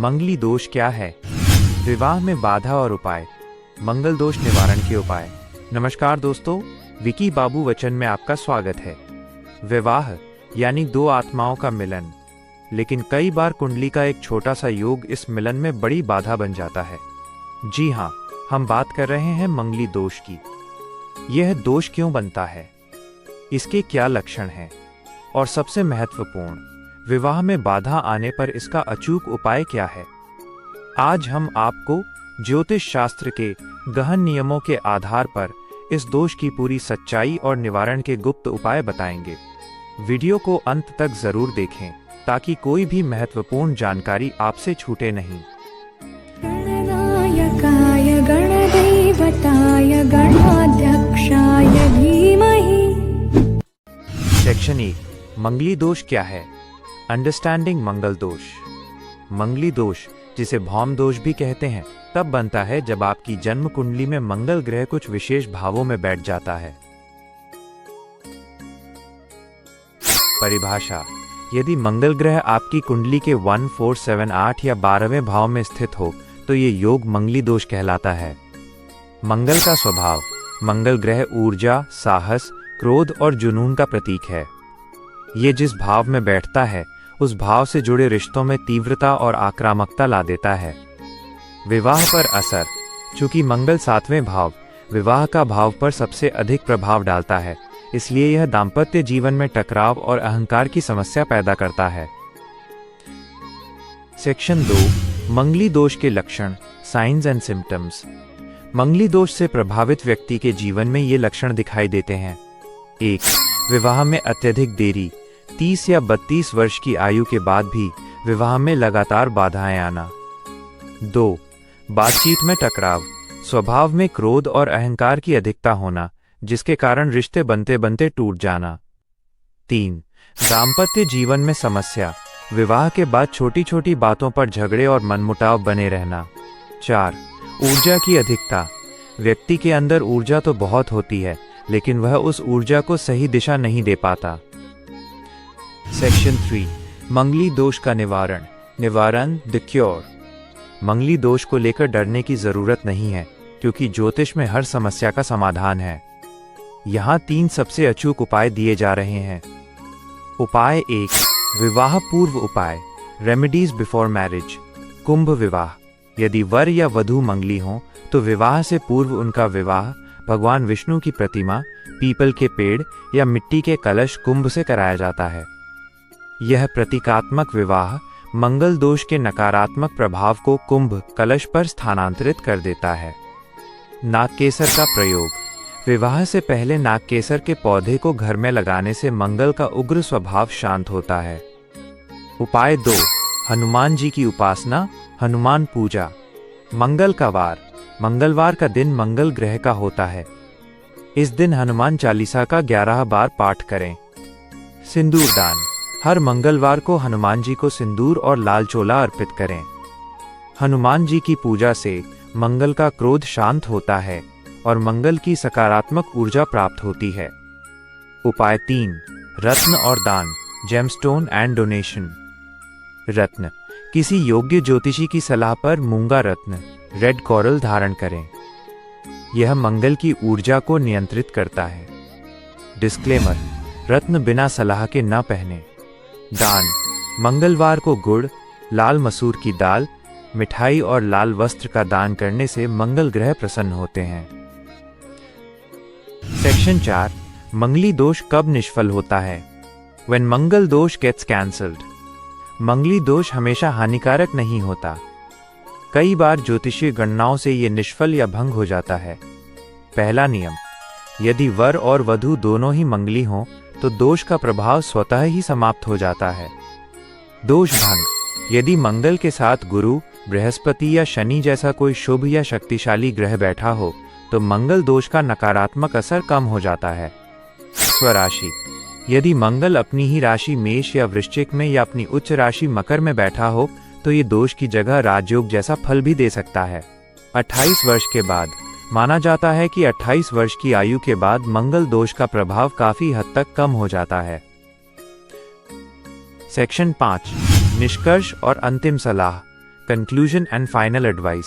मंगली दोष क्या है? विवाह में बाधा और उपाय, मंगल दोष निवारण के उपाय। नमस्कार दोस्तों, विकी बाबू वचन में आपका स्वागत है। विवाह यानी दो आत्माओं का मिलन, लेकिन कई बार कुंडली का एक छोटा सा योग इस मिलन में बड़ी बाधा बन जाता है। जी हाँ, हम बात कर रहे हैं मंगली दोष की। यह दोष क्यों बनता है, इसके क्या लक्षण हैं, और सबसे महत्वपूर्ण, विवाह में बाधा आने पर इसका अचूक उपाय क्या है। आज हम आपको ज्योतिष शास्त्र के गहन नियमों के आधार पर इस दोष की पूरी सच्चाई और निवारण के गुप्त उपाय बताएंगे। वीडियो को अंत तक जरूर देखें ताकि कोई भी महत्वपूर्ण जानकारी आपसे छूटे नहीं। गणनायकाय गणदेवताय गणाध्यक्षाय धीमहि। सेक्शन 1, मंगली दोष क्या है? अंडरस्टैंडिंग मंगल दोष। मंगली दोष, जिसे भौम दोष भी कहते हैं, तब बनता है जब आपकी जन्म कुंडली में मंगल ग्रह कुछ विशेष भावों में बैठ जाता है। परिभाषा: यदि मंगल ग्रह आपकी कुंडली के 1, 4, 7, 8 या 12वें भाव में स्थित हो तो ये योग मंगली दोष कहलाता है। मंगल का स्वभाव: मंगल ग्रह ऊर्जा, साहस, क्रोध और जुनून का प्रतीक है। ये जिस भाव में बैठता है उस भाव से जुड़े रिश्तों में तीव्रता और आक्रामकता ला देता है। विवाह पर असर: चूंकि मंगल 7वें भाव विवाह का भाव पर सबसे अधिक प्रभाव डालता है, इसलिए यह दाम्पत्य जीवन में टकराव और अहंकार की समस्या पैदा करता है। सेक्शन 2, मंगली दोष के लक्षण, साइंस एंड सिम्टम्स। मंगली दोष से प्रभावित व्यक्ति के जीवन में ये लक्षण दिखाई देते हैं। 1, विवाह में अत्यधिक देरी, 30 या 32 वर्ष की आयु के बाद भी विवाह में लगातार बाधाएं आना। 2, बातचीत में टकराव, स्वभाव में क्रोध और अहंकार की अधिकता होना, जिसके कारण रिश्ते बनते बनते टूट जाना। 3, दाम्पत्य जीवन में समस्या, विवाह के बाद छोटी छोटी बातों पर झगड़े और मनमुटाव बने रहना। 4, ऊर्जा की अधिकता, व्यक्ति के अंदर ऊर्जा तो बहुत होती है लेकिन वह उस ऊर्जा को सही दिशा नहीं दे पाता। सेक्शन 3, मंगली दोष का निवारण, द क्योर। मंगली दोष को लेकर डरने की जरूरत नहीं है, क्योंकि ज्योतिष में हर समस्या का समाधान है। यहाँ 3 सबसे अचूक उपाय दिए जा रहे हैं। उपाय 1, विवाह पूर्व उपाय, रेमेडीज बिफोर मैरिज। कुंभ विवाह: यदि वर या वधू मंगली हों तो विवाह से पूर्व उनका विवाह भगवान विष्णु की प्रतिमा, पीपल के पेड़ या मिट्टी के कलश कुंभ से कराया जाता है। यह प्रतीकात्मक विवाह मंगल दोष के नकारात्मक प्रभाव को कुंभ कलश पर स्थानांतरित कर देता है। नागकेसर का प्रयोग: विवाह से पहले नागकेसर के पौधे को घर में लगाने से मंगल का उग्र स्वभाव शांत होता है। उपाय 2, हनुमान जी की उपासना, हनुमान पूजा। मंगल का वार: मंगलवार का दिन मंगल ग्रह का होता है। इस दिन हनुमान चालीसा का 11 बार पाठ करें। सिंदूर दान: हर मंगलवार को हनुमान जी को सिंदूर और लाल चोला अर्पित करें। हनुमान जी की पूजा से मंगल का क्रोध शांत होता है और मंगल की सकारात्मक ऊर्जा प्राप्त होती है। उपाय 3, रत्न और दान, जेमस्टोन एंड डोनेशन। रत्न: किसी योग्य ज्योतिषी की सलाह पर मूंगा रत्न, रेड कोरल धारण करें। यह मंगल की ऊर्जा को नियंत्रित करता है। डिस्क्लेमर: रत्न बिना सलाह के न पहने। दान: मंगलवार को गुड़, लाल मसूर की दाल, मिठाई और लाल वस्त्र का दान करने से मंगल ग्रह प्रसन्न होते हैं। सेक्शन 4, मंगली दोष कब निष्फल होता है? When मंगल दोष gets cancelled। मंगली दोष हमेशा हानिकारक नहीं होता। कई बार ज्योतिषीय गणनाओं से ये निष्फल या भंग हो जाता है। पहला नियम: यदि वर और वधू दोनों ही मंगली हों तो दोष का प्रभाव स्वतः ही समाप्त हो जाता है। दोष भंग: यदि मंगल के साथ गुरु, बृहस्पति या शनि जैसा कोई शुभ या शक्तिशाली ग्रह बैठा हो तो मंगल दोष का नकारात्मक असर कम हो जाता है। स्वराशि: यदि मंगल अपनी ही राशि मेष या वृश्चिक में या अपनी उच्च राशि मकर में बैठा हो तो ये दोष की जगह राजयोग जैसा फल भी दे सकता है। 28 वर्ष के बाद: माना जाता है कि 28 वर्ष की आयु के बाद मंगल दोष का प्रभाव काफी हद तक कम हो जाता है। सेक्शन 5, निष्कर्ष और अंतिम सलाह, कंक्लूजन एंड फाइनल एडवाइस।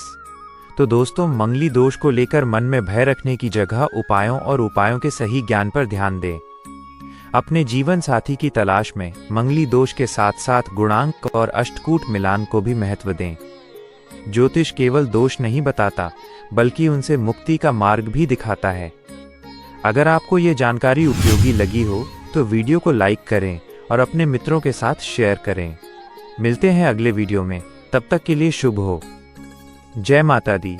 तो दोस्तों, मंगली दोष को लेकर मन में भय रखने की जगह उपायों और उपायों के सही ज्ञान पर ध्यान दें। अपने जीवन साथी की तलाश में मंगली दोष के साथ साथ गुणांक और अष्टकूट मिलान को भी महत्व दें। ज्योतिष केवल दोष नहीं बताता, बल्कि उनसे मुक्ति का मार्ग भी दिखाता है। अगर आपको ये जानकारी उपयोगी लगी हो तो वीडियो को लाइक करें और अपने मित्रों के साथ शेयर करें। मिलते हैं अगले वीडियो में, तब तक के लिए शुभ हो। जय माता दी।